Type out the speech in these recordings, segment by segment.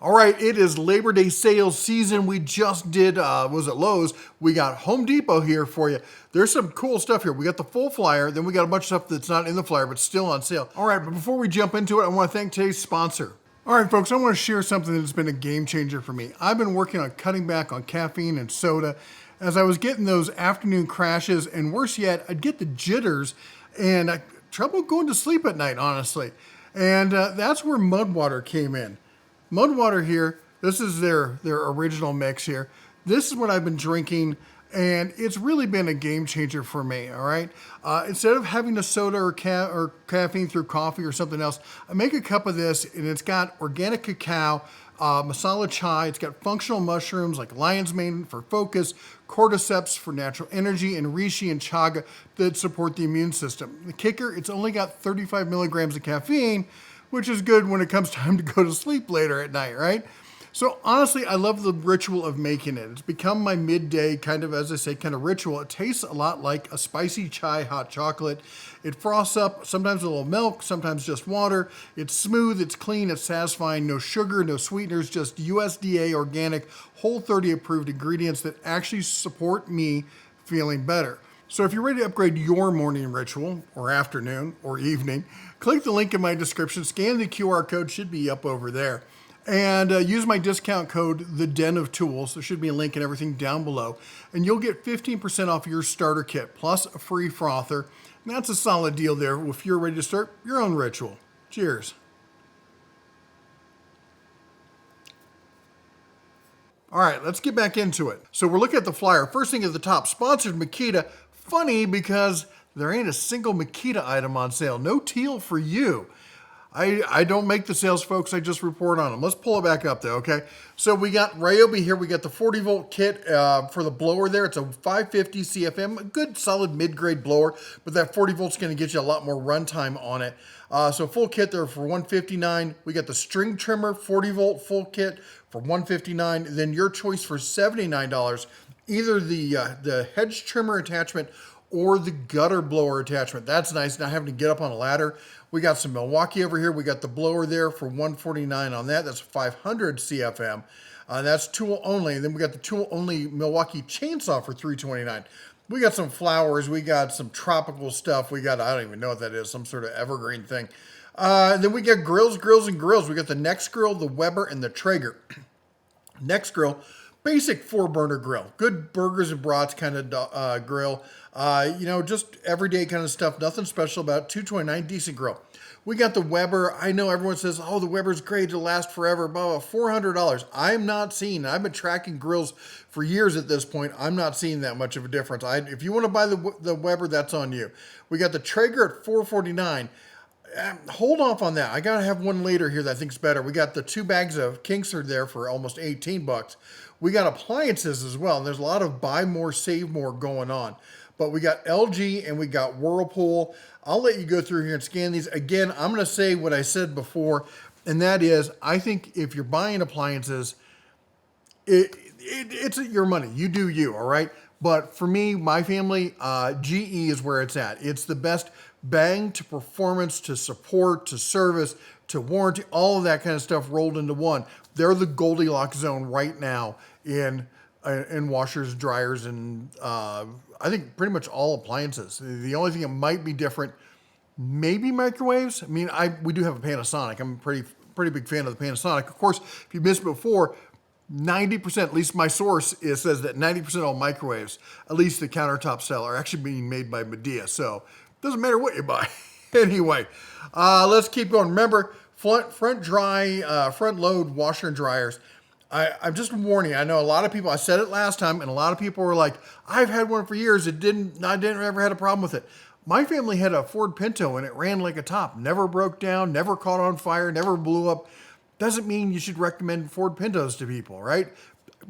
All right, it is Labor Day sales season. We just did, was it Lowe's? We got Home Depot here for you. There's some cool stuff here. We got the full flyer, then we got a bunch of stuff that's not in the flyer, but still on sale. All right, but before we jump into it, I want to thank today's sponsor. All right, folks, I want to share something that's been a game changer for me. I've been working on cutting back on caffeine and soda. As I was getting those afternoon crashes, and worse yet, I'd get the jitters and trouble going to sleep at night, honestly. And that's where Mud Water came in. Mud Water here, this is their original mix here. This is what I've been drinking, and it's really been a game changer for me, all right? Instead of having a soda or caffeine through coffee or something else, I make a cup of this, and it's got organic cacao, masala chai, it's got functional mushrooms like lion's mane for focus, cordyceps for natural energy, and reishi and chaga that support the immune system. The kicker, it's only got 35 milligrams of caffeine, which is good when it comes time to go to sleep later at night, right? So honestly, I love the ritual of making it. It's become my midday kind of, as I say, kind of ritual. It tastes a lot like a spicy chai hot chocolate. It froths up, sometimes a little milk, sometimes just water. It's smooth, it's clean, it's satisfying, no sugar, no sweeteners, just USDA organic, Whole30 approved ingredients that actually support me feeling better. So if you're ready to upgrade your morning ritual, or afternoon, or evening, click the link in my description, scan the QR code, should be up over there, and use my discount code, The Den of Tools. There should be a link and everything down below, and you'll get 15% off your starter kit, plus a free frother. And that's a solid deal there if you're ready to start your own ritual. Cheers. All right, let's get back into it. So we're looking at the flyer. First thing at the top, sponsored Makita. Funny because there ain't a single Makita item on sale. No teal for you. I don't make the sales, folks. I just report on them. Let's pull it back up though, okay? So we got Ryobi here. We got the 40 volt kit for the blower there. It's a 550 CFM, a good solid mid-grade blower, but that 40 volts going to get you a lot more runtime on it. So full kit there for $159. We got the string trimmer 40 volt full kit for $159. Then your choice for $79. Either the hedge trimmer attachment or the gutter blower attachment. That's nice, not having to get up on a ladder. We got some Milwaukee over here. We got the blower there for $149 on that. That's 500 CFM. That's tool only. And then we got the tool only Milwaukee chainsaw for $329. We got some flowers. We got some tropical stuff. We got, I don't even know what that is, some sort of evergreen thing. And then we got grills. We got the Next Grill, the Weber, and the Traeger. Next Grill, basic 4-burner grill. Good burgers and brats kind of grill. Just everyday kind of stuff. Nothing special about it. $229, decent grill. We got the Weber. I know everyone says, oh, the Weber's great. It'll last forever. Blah, blah, $400. I'm not seeing, I've been tracking grills for years at this point. I'm not seeing that much of a difference. If you want to buy the Weber, that's on you. We got the Traeger at $449. Hold off on that. I got to have one later here that I think's better. We got the 2 bags of Kingsford there for almost $18. We got appliances as well. And there's a lot of buy more, save more going on. But we got LG and we got Whirlpool. I'll let you go through here and scan these. Again, I'm going to say what I said before, and that is, I think if you're buying appliances, it's your money. You do you, all right? But for me, my family, GE is where it's at. It's the best bang to performance, to support, to service, to warranty, all of that kind of stuff rolled into one. They're the Goldilocks zone right now in washers, dryers, and I think pretty much all appliances. The only thing that might be different, maybe microwaves. I mean, we do have a Panasonic. I'm a pretty big fan of the Panasonic. Of course, if you missed it before, 90%, at least my source says that 90% of all microwaves, at least the countertop style, are actually being made by Medea. So it doesn't matter what you buy. Anyway, let's keep going. Remember, front load washer and dryers. I'm just warning. I know a lot of people, I said it last time, and a lot of people were like, I've had one for years. I didn't ever had a problem with it. My family had a Ford Pinto and it ran like a top. Never broke down, never caught on fire, never blew up. Doesn't mean you should recommend Ford Pintos to people, right?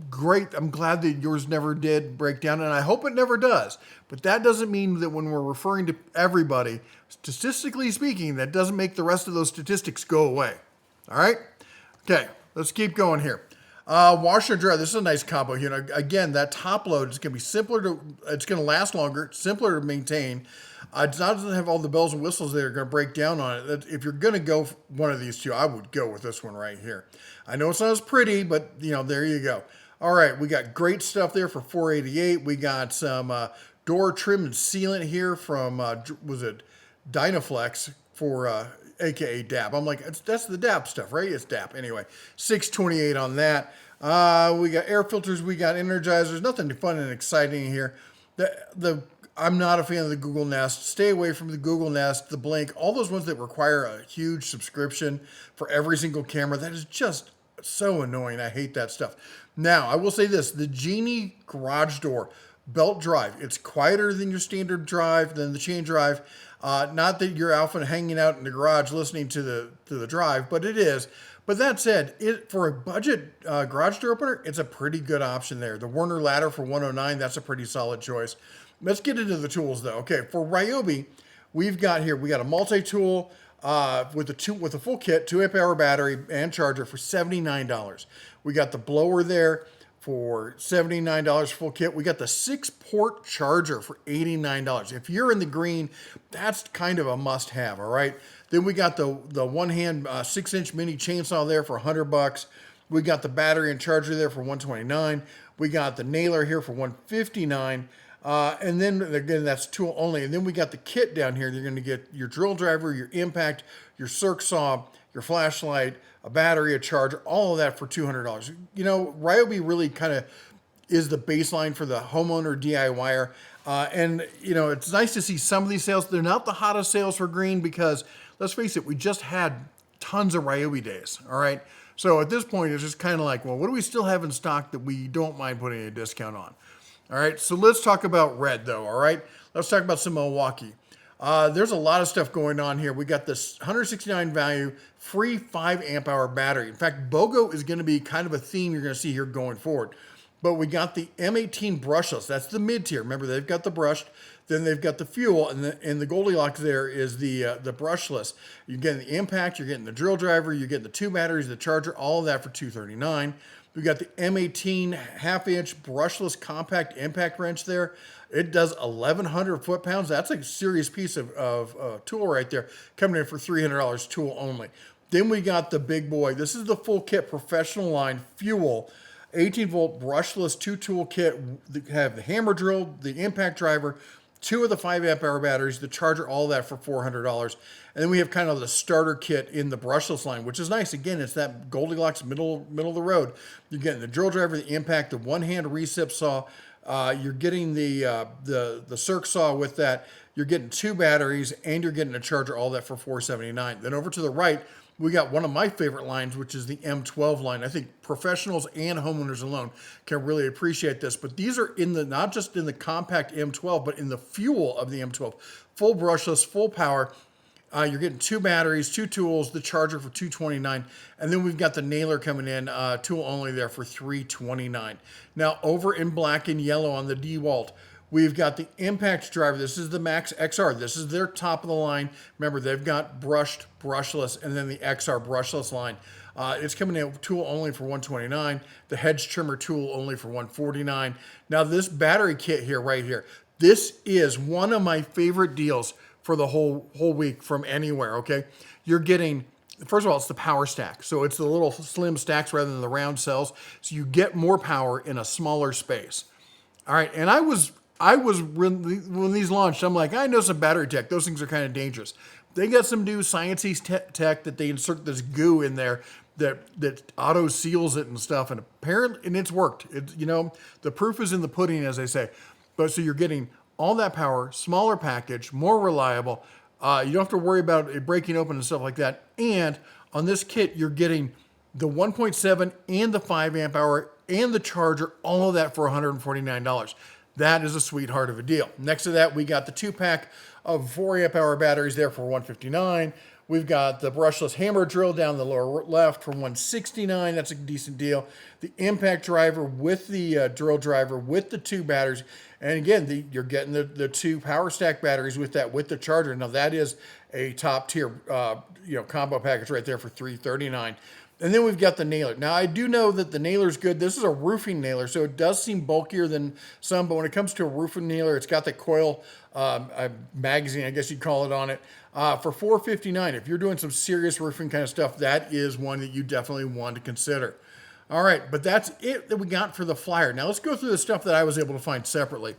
Great. I'm glad that yours never did break down, and I hope it never does. But that doesn't mean that when we're referring to everybody, statistically speaking, that doesn't make the rest of those statistics go away. All right? Okay, let's keep going here. Washer and dryer, this is a nice combo. Again, that top load is going to be it's going to last longer, simpler to maintain. It doesn't have all the bells and whistles that are going to break down on it. If you're going to go one of these two, I would go with this one right here. I know it's not as pretty, but there you go. All right, we got great stuff there for $488. We got some door trim and sealant here from, was it Dynaflex for aka DAP. I'm like, that's the DAP stuff, right? It's DAP. Anyway, $628 on that. We got air filters, we got energizers, nothing fun and exciting here. I'm not a fan of the Google Nest. Stay away from the Google Nest, the Blink, all those ones that require a huge subscription for every single camera. That is just so annoying. I hate that stuff. Now, I will say this, the Genie garage door belt drive, it's quieter than your standard drive, than the chain drive. Not that you're often hanging out in the garage listening to the drive, but it is. But that said, for a budget garage door opener, it's a pretty good option there. The Werner ladder for $109, that's a pretty solid choice. Let's get into the tools though. Okay, for Ryobi, we got a multi-tool with a full kit, 2 amp hour battery and charger for $79. We got the blower there for $79 full kit. We got the 6-port charger for $89. If you're in the green, that's kind of a must-have, all right? Then we got the one-hand 6-inch mini chainsaw there for $100. We got the battery and charger there for $129. We got the nailer here for $159. And then again, that's tool only. And then we got the kit down here. You're going to get your drill driver, your impact, your circ saw, your flashlight, a battery, a charger, all of that for $200. Ryobi really kind of is the baseline for the homeowner DIYer. And it's nice to see some of these sales. They're not the hottest sales for green because, let's face it, we just had tons of Ryobi days, all right? So at this point, it's just kind of like, well, what do we still have in stock that we don't mind putting a discount on? All right, so let's talk about red though, all right? Let's talk about some Milwaukee. There's a lot of stuff going on here. We got this $169 value, free 5 amp hour battery. In fact, BOGO is going to be kind of a theme you're going to see here going forward. But we got the M18 brushless. That's the mid tier. Remember, they've got the brushed, then they've got the fuel, and the Goldilocks there is the brushless. You're getting the impact, you're getting the drill driver, you're getting the 2 batteries, the charger, all of that for $239. We got the M18 half-inch brushless compact impact wrench there. It does 1,100 foot-pounds. That's a serious piece of tool right there, coming in for $300 tool only. Then we got the big boy. This is the full kit professional line fuel, 18-volt brushless 2-tool kit. They have the hammer drill, the impact driver, 2 of the 5 amp hour batteries, the charger, all of that for $400. And then we have kind of the starter kit in the brushless line, which is nice. Again, it's that Goldilocks middle of the road. You're getting the drill driver, the impact, the one-hand recip saw. You're getting the circ saw with that. You're getting 2 batteries, and you're getting a charger, all that for $479. Then over to the right, we got one of my favorite lines, which is the M12 line. I think professionals and homeowners alone can really appreciate this. But these are not just in the compact M12, but in the fuel of the M12. Full brushless, full power. You're getting 2 batteries, 2 tools, the charger for $229, and then we've got the nailer coming in, tool only there for $329. Now over in black and yellow on the DeWalt, we've got the impact driver. This is the Max XR. This is their top of the line. Remember, they've got brushed, brushless, and then the XR brushless line. It's coming in tool only for $129. The hedge trimmer tool only for $149. Now this battery kit here, right here, this is one of my favorite deals for the whole week from anywhere, okay? You're getting, first of all, it's the power stack. So it's the little slim stacks rather than the round cells. So you get more power in a smaller space. All right, and I was when these launched, I'm like, I know some battery tech. Those things are kind of dangerous. They got some new sciencey tech that they insert this goo in there that auto seals it and stuff. And apparently, and it's worked. The proof is in the pudding, as they say. But so you're getting all that power, smaller package, more reliable. You don't have to worry about it breaking open and stuff like that. And on this kit, you're getting the 1.7 and the 5 amp hour and the charger, all of that for $149. That is a sweetheart of a deal. Next to that, we got the 2-pack of 4 amp hour batteries there for $159. We've got the brushless hammer drill down the lower left for $169. That's a decent deal. The impact driver with the drill driver with the 2 batteries. And again, you're getting the 2 power stack batteries with the charger. Now that is a top tier combo package right there for $339. And then we've got the nailer. Now, I do know that the nailer's good. This is a roofing nailer, so it does seem bulkier than some, but when it comes to a roofing nailer, it's got the coil magazine, I guess you'd call it, on it. For $4.59, if you're doing some serious roofing kind of stuff, that is one that you definitely want to consider. All right, but that's it that we got for the flyer. Now, let's go through the stuff that I was able to find separately.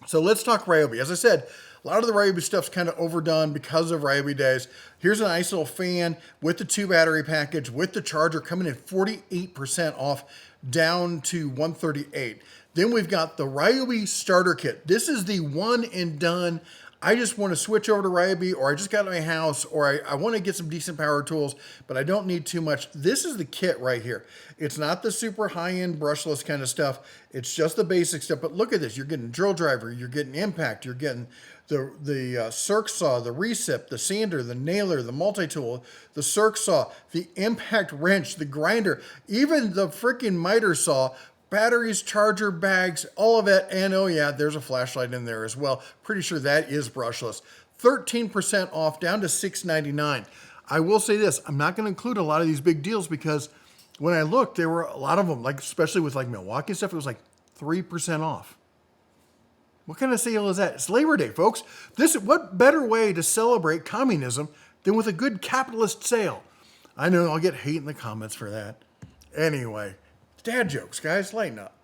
So let's talk Ryobi. As I said, a lot of the Ryobi stuff's kind of overdone because of Ryobi days. Here's a nice little fan with the 2 battery package, with the charger coming in 48% off, down to $138. Then we've got the Ryobi starter kit. This is the one and done. I just want to switch over to Ryobi, or I just got to my house, or I want to get some decent power tools, but I don't need too much. This is the kit right here. It's not the super high-end brushless kind of stuff. It's just the basic stuff. But look at this. You're getting drill driver. You're getting impact. You're getting the circ saw, the recip, the sander, the nailer, the multi-tool, the circ saw, the impact wrench, the grinder, even the freaking miter saw, batteries, charger, bags, all of it. And oh yeah, there's a flashlight in there as well. Pretty sure that is brushless. 13% off, down to $6.99. I will say this, I'm not going to include a lot of these big deals because when I looked, there were a lot of them, like especially with like Milwaukee stuff, it was like 3% off. What kind of sale is that? It's Labor Day, folks. What better way to celebrate communism than with a good capitalist sale? I know I'll get hate in the comments for that. Anyway, dad jokes, guys, lighten up.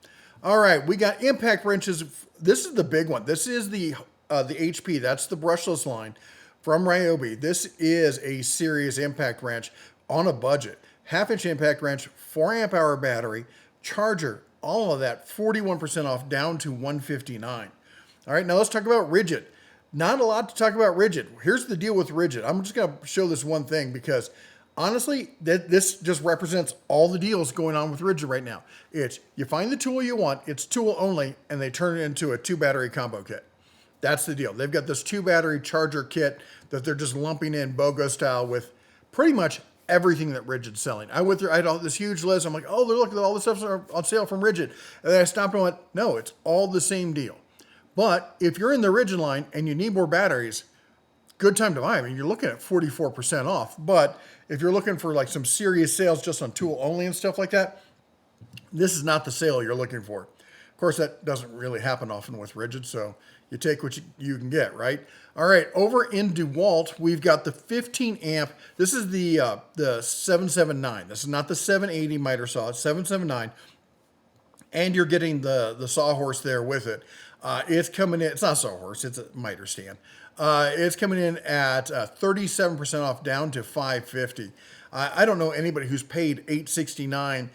All right, we got impact wrenches. This is the big one. This is the HP. That's the brushless line from Ryobi. This is a serious impact wrench on a budget. 1/2-inch impact wrench, 4 amp hour battery, charger, all of that 41% off, down to $159. All right, now let's talk about Rigid. Not a lot to talk about Rigid. Here's the deal with Rigid. I'm just going to show this one thing because honestly, this just represents all the deals going on with Rigid right now. It's you find the tool you want, it's tool only, and they turn it into a 2 battery combo kit. That's the deal. They've got this 2 battery charger kit that they're just lumping in BOGO style with pretty much everything that Rigid's selling. I went through, I had all this huge list. I'm like, oh, look at all the stuff on sale from Rigid. And then I stopped and went, no, it's all the same deal. But if you're in the Rigid line and you need more batteries, good time to buy. I mean, you're looking at 44% off. But if you're looking for like some serious sales just on tool only and stuff like that, this is not the sale you're looking for. Of course, that doesn't really happen often with Rigid, so you take what you can get, right? All right, over in DeWalt, we've got the 15 amp. This is the 779. This is not the 780 miter saw, it's 779. And you're getting the sawhorse there with it. It's coming in, it's not a sawhorse, it's a miter stand. It's coming in at 37% off, down to $550. I don't know anybody who's paid $869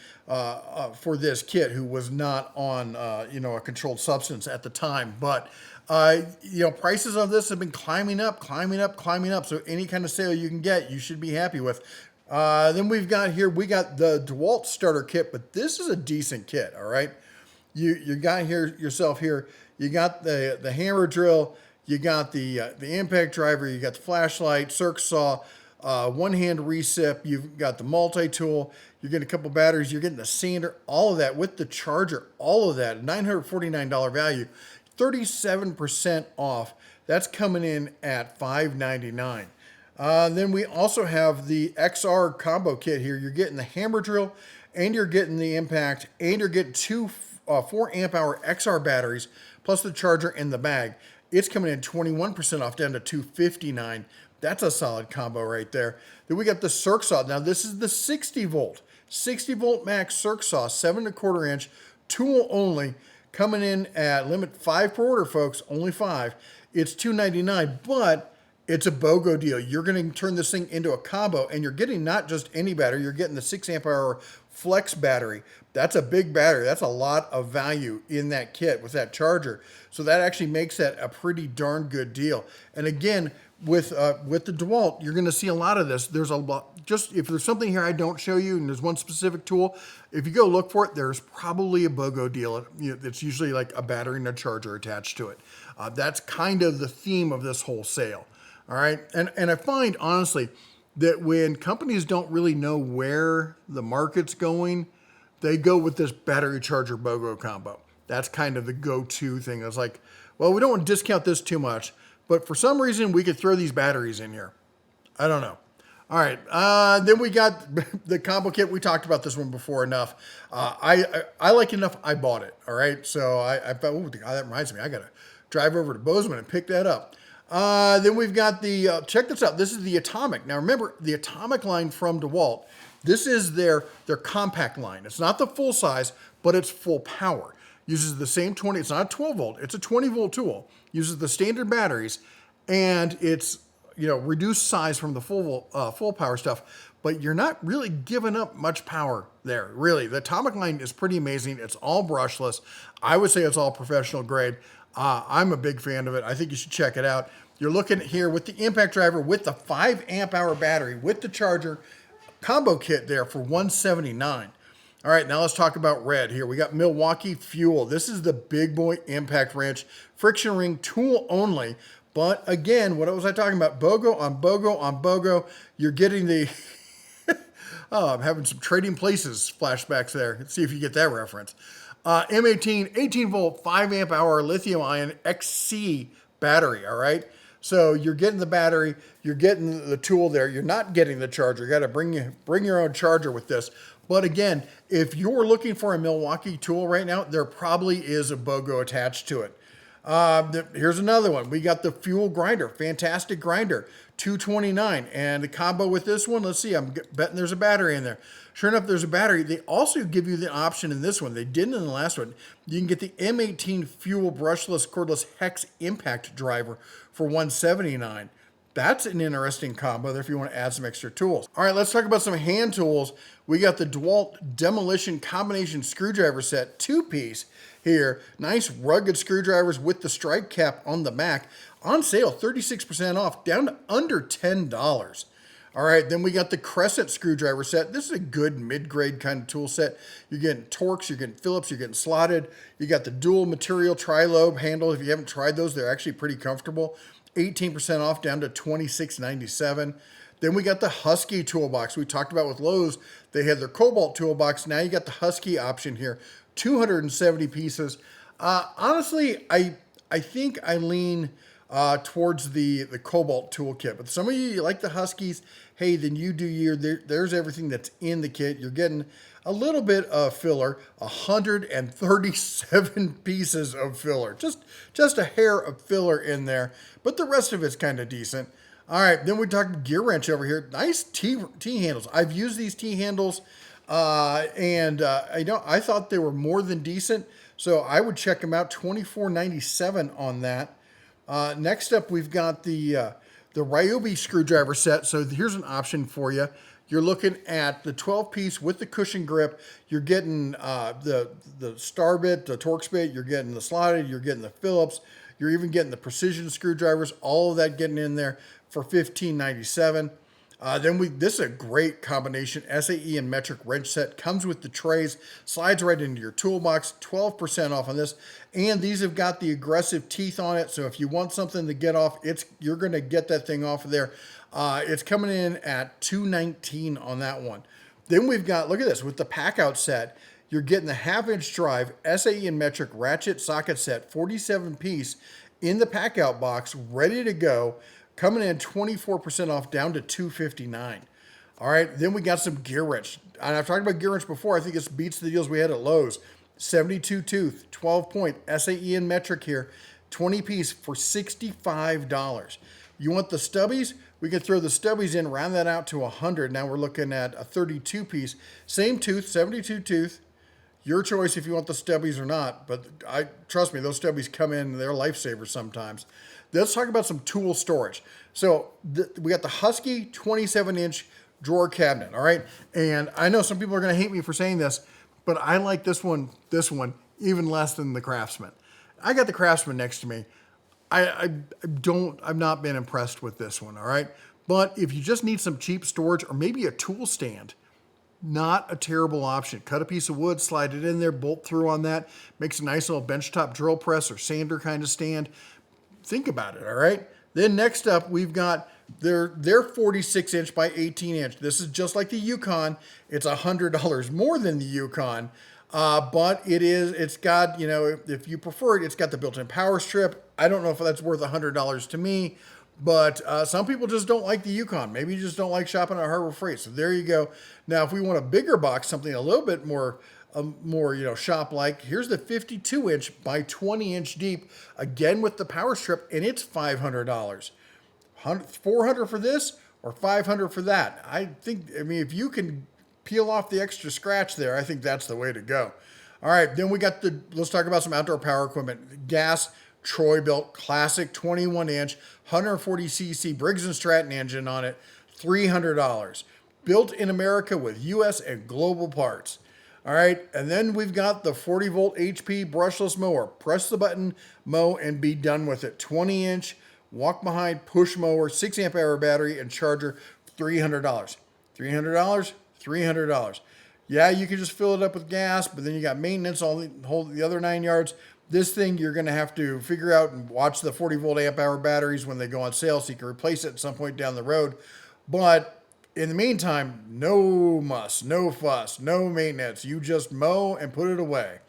for this kit who was not on a controlled substance at the time. But prices on this have been climbing up. So any kind of sale you can get, you should be happy with. Then we got the DeWalt starter kit, but this is a decent kit. All right, you got yourself here. You got the hammer drill. You got the impact driver. You got the flashlight, circ saw. One-hand recip, you've got the multi-tool, you're getting a couple batteries, you're getting the sander, all of that with the charger, all of that, $949 value, 37% off. That's coming in at $599. Then we also have the XR combo kit here. You're getting the hammer drill, and you're getting the impact, and you're getting 2 4 amp hour XR batteries, plus the charger and the bag. It's coming in 21% off, down to $259. That's a solid combo right there. Then we got the circ saw. Now this is the 60 volt max circ saw, 7 1/4 inch, tool only, coming in at limit 5 per order, folks, only 5. It's $299, but it's a BOGO deal. You're going to turn this thing into a combo, and you're getting not just any battery, you're getting the 6 amp hour flex battery. That's a big battery. That's a lot of value in that kit with that charger. So that actually makes that a pretty darn good deal. And again, with the DeWalt, you're going to see a lot of this. There's a lot. Just if there's something here I don't show you, and there's one specific tool, if you go look for it, there's probably a BOGO deal. It's usually like a battery and a charger attached to it. That's kind of the theme of this whole sale. All right, and I find honestly that when companies don't really know where the market's going, they go with this battery charger BOGO combo. That's kind of the go-to thing. It's like, well, we don't want to discount this too much, but for some reason we could throw these batteries in here. I don't know. All right, then we got the combo kit. We talked about this one before enough. I like it enough. I bought it. All right, so I thought, oh, that reminds me. I gotta drive over to Bozeman and pick that up. Then we've got the check this out. This is the Atomic. Now remember the Atomic line from DeWalt. This is their compact line. It's not the full size, but it's full power. Uses the same 20. It's not a 12 volt. It's a 20 volt tool. Uses the standard batteries, and it's reduced size from the full power stuff, but you're not really giving up much power there. Really, the Atomic line is pretty amazing. It's all brushless. I would say it's all professional grade. I'm a big fan of it. I think you should check it out. You're looking here with the impact driver, with the 5 amp hour battery, with the charger combo kit there for $179. All right, now let's talk about red here. We got Milwaukee Fuel. This is the big boy impact wrench, friction ring tool only. But again, what was I talking about? BOGO on BOGO on BOGO. You're getting the, oh, I'm having some Trading Places flashbacks there. Let's see if you get that reference. M18, 18 volt, 5 amp hour lithium ion XC battery, all right? So you're getting the battery, you're getting the tool there. You're not getting the charger. You got to bring your own charger with this. But again, if you're looking for a Milwaukee tool right now, there probably is a BOGO attached to it. Here's another one. We got the Fuel grinder, fantastic grinder, $229. And the combo with this one, let's see, I'm betting there's a battery in there. Sure enough, there's a battery. They also give you the option in this one. They didn't in the last one. You can get the M18 Fuel brushless cordless hex impact driver for $179. That's an interesting combo there if you want to add some extra tools. All right, let's talk about some hand tools. We got the DeWalt Demolition Combination Screwdriver Set, 2-piece here. Nice rugged screwdrivers with the strike cap on the back. On sale, 36% off, down to under $10. All right, then we got the Crescent Screwdriver Set. This is a good mid-grade kind of tool set. You're getting Torx, you're getting Phillips, you're getting slotted. You got the dual material tri-lobe handle. If you haven't tried those, they're actually pretty comfortable. 18% off, down to $26.97. Then we got the Husky toolbox. We talked about with Lowe's, they had their Cobalt toolbox. Now you got the Husky option here, 270 pieces. Honestly, I think I lean towards the Cobalt toolkit. But some of you like the Huskies, hey, then you do your, there's everything that's in the kit. You're getting a little bit of filler, 137 pieces of filler. Just a hair of filler in there, but the rest of it's kind of decent. All right, then we talked gear wrench over here. Nice T-handles. I've used these T-handles, and I thought they were more than decent, so I would check them out, $24.97 on that. Next up, we've got the Ryobi screwdriver set. So here's an option for you. You're looking at the 12-piece with the cushion grip. You're getting the star bit, the Torx bit. You're getting the slotted. You're getting the Phillips. You're even getting the precision screwdrivers. All of that getting in there for $15.97. This is a great combination. SAE and metric wrench set comes with the trays, slides right into your toolbox, 12% off on this. And these have got the aggressive teeth on it. So if you want something to get off, you're going to get that thing off of there. It's coming in at $219 on that one. Then we've got, look at this, with the pack out set, you're getting the 1/2-inch drive, SAE and metric ratchet socket set, 47-piece in the pack out box, ready to go. Coming in 24% off, down to $259. All right, then we got some gear wrench. And I've talked about gear wrench before. I think this beats the deals we had at Lowe's. 72 tooth, 12-point, SAE and metric here, 20-piece for $65. You want the stubbies? We can throw the stubbies in, round that out to $100. Now we're looking at a 32-piece. Same tooth, 72 tooth. Your choice if you want the stubbies or not. But trust me, those stubbies come in, they're lifesavers sometimes. Let's talk about some tool storage. So we got the Husky 27-inch drawer cabinet, all right? And I know some people are going to hate me for saying this, but I like this one even less than the Craftsman. I got the Craftsman next to me. I've not been impressed with this one, all right? But if you just need some cheap storage or maybe a tool stand, not a terrible option. Cut a piece of wood, slide it in there, bolt through on that. Makes a nice little benchtop drill press or sander kind of stand. Think about it, all right? Then next up, we've got their 46-inch by 18-inch. This is just like the Yukon. It's $100 more than the Yukon, but it's got, if you prefer it, it's got the built-in power strip. I don't know if that's worth $100 to me, But some people just don't like the Yukon. Maybe you just don't like shopping at Harbor Freight. So there you go. Now, if we want a bigger box, something a little bit more, shop-like, here's the 52-inch by 20-inch deep, again with the power strip, and it's $500. $400 for this or $500 for that. I mean, if you can peel off the extra scratch there, I think that's the way to go. All right, then we got let's talk about some outdoor power equipment. Gas, Troy-built, classic 21-inch, 140cc Briggs & Stratton engine on it, $300. Built in America with U.S. and global parts. All right, and then we've got the 40-volt HP brushless mower. Press the button, mow, and be done with it. 20-inch, walk-behind push mower, 6-amp-hour battery, and charger, $300. $300? $300. Yeah, you can just fill it up with gas, but then you got maintenance, all the other 9 yards. This thing, you're going to have to figure out and watch the 40-volt amp-hour batteries when they go on sale so you can replace it at some point down the road. But in the meantime, no muss, no fuss, no maintenance. You just mow and put it away.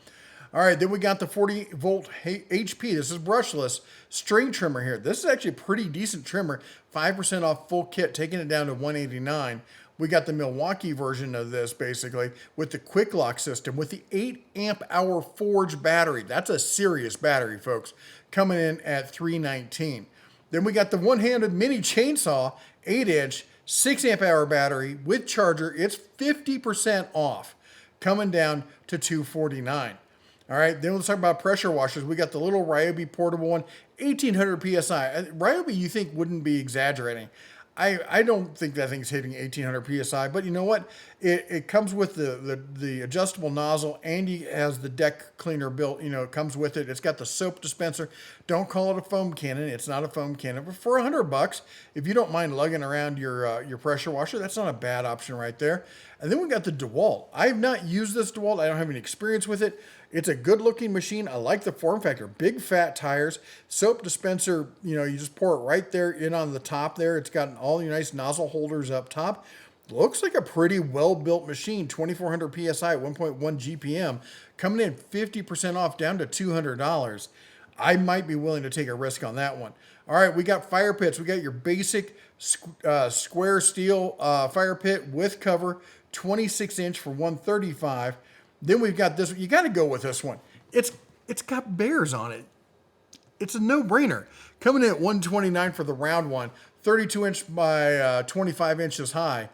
All right, then we got the 40-volt HP. This is brushless string trimmer here. This is actually a pretty decent trimmer. 5% off full kit, taking it down to $189. We got the Milwaukee version of this, basically, with the quick lock system, with the 8-amp-hour Forge battery. That's a serious battery, folks, coming in at $319. Then we got the one-handed mini chainsaw, 8-inch, 6-amp-hour battery with charger. It's 50% off, coming down to $249. All right, then let's talk about pressure washers. We got the little Ryobi portable one, 1,800 PSI. Ryobi, you think, wouldn't be exaggerating. I don't think that thing's hitting 1,800 PSI, but you know what? It comes with the adjustable nozzle, and it has the deck cleaner built. It comes with it. It's got the soap dispenser. Don't call it a foam cannon. It's not a foam cannon. But for $100, if you don't mind lugging around your pressure washer, that's not a bad option right there. And then we got the DeWalt. I have not used this DeWalt. I don't have any experience with it. It's a good-looking machine. I like the form factor. Big, fat tires. Soap dispenser, you just pour it right there in on the top there. It's got all your nice nozzle holders up top. Looks like a pretty well-built machine. 2,400 PSI, 1.1 GPM. Coming in 50% off, down to $200. I might be willing to take a risk on that one. All right, we got fire pits. We got your basic square steel fire pit with cover, 26-inch for $135. Then we've got this. You got to go with this one. It's got bears on it. It's a no-brainer. Coming in at $129 for the round one, 32-inch by 25 inches high.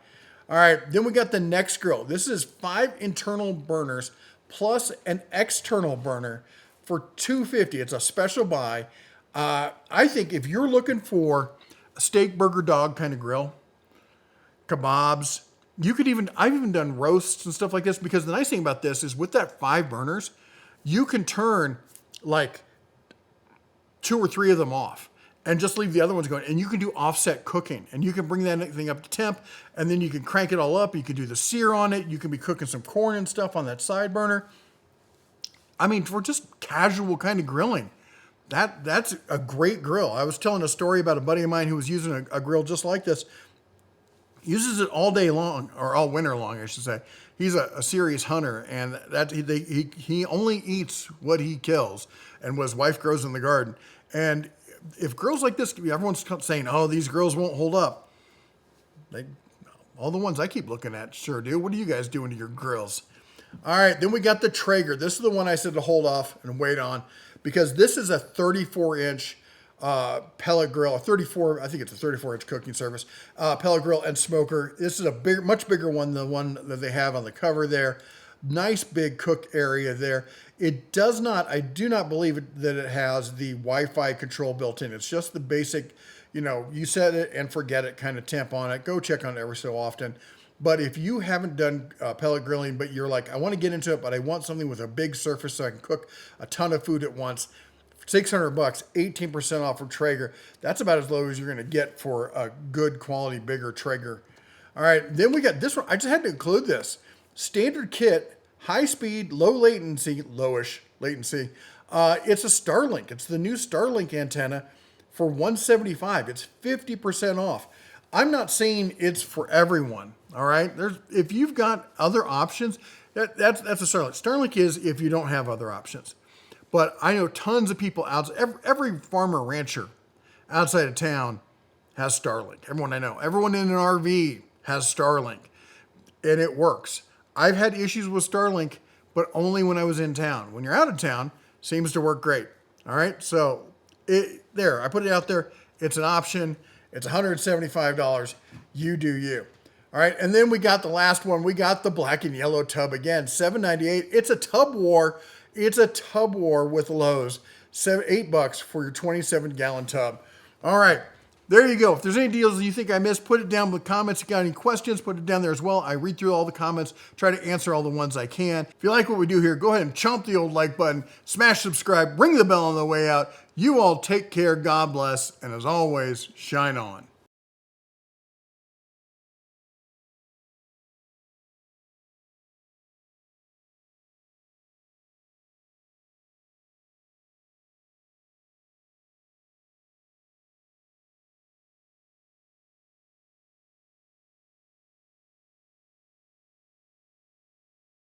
All right, then we got the Next Grill. This is 5 internal burners plus an external burner for $250. It's a special buy. I think if you're looking for a steak, burger, dog kind of grill, kebabs, I've even done roasts and stuff like this, because the nice thing about this is with that 5 burners, you can turn like 2 or 3 of them off and just leave the other ones going. And you can do offset cooking, and you can bring that thing up to temp, and then you can crank it all up. You can do the sear on it. You can be cooking some corn and stuff on that side burner. I mean, for just casual kind of grilling, that's a great grill. I was telling a story about a buddy of mine who was using a grill just like this. Uses it all day long, or all winter long, I should say. He's a serious hunter, and he only eats what he kills, and what his wife grows in the garden. And if grills like this, everyone's saying, "Oh, these grills won't hold up." All the ones I keep looking at sure do. What are you guys doing to your grills? All right, then we got the Traeger. This is the one I said to hold off and wait on, because this is a 34-inch pellet grill, I think it's a 34-inch cooking service, pellet grill and smoker. This is a much bigger one than the one that they have on the cover there. Nice big cook area there. I do not believe that it has the Wi-Fi control built in. It's just the basic, you set it and forget it kind of temp on it. Go check on it every so often. But if you haven't done pellet grilling, but you're like, I want to get into it, but I want something with a big surface so I can cook a ton of food at once, $600, 18% off from Traeger. That's about as low as you're going to get for a good quality, bigger Traeger. All right, then we got this one. I just had to include this. Standard kit, high speed, lowish latency. It's a Starlink. It's the new Starlink antenna for $175. It's 50% off. I'm not saying it's for everyone. All right, if you've got other options, that's a Starlink. Starlink is if you don't have other options. But I know tons of people outside, every farmer rancher outside of town has Starlink. Everyone I know, everyone in an RV has Starlink, and it works. I've had issues with Starlink, but only when I was in town. When you're out of town, seems to work great. All right, so I put it out there. It's an option. It's $175. You do you. All right, and then we got the last one. We got the black and yellow tub again, $7.98. It's a tub war. It's a tub war with Lowe's. $8 for your 27-gallon tub. All right, there you go. If there's any deals you think I missed, put it down in the comments. If you got any questions, put it down there as well. I read through all the comments, try to answer all the ones I can. If you like what we do here, go ahead and chomp the old like button, smash subscribe, ring the bell on the way out. You all take care, God bless, and as always, shine on.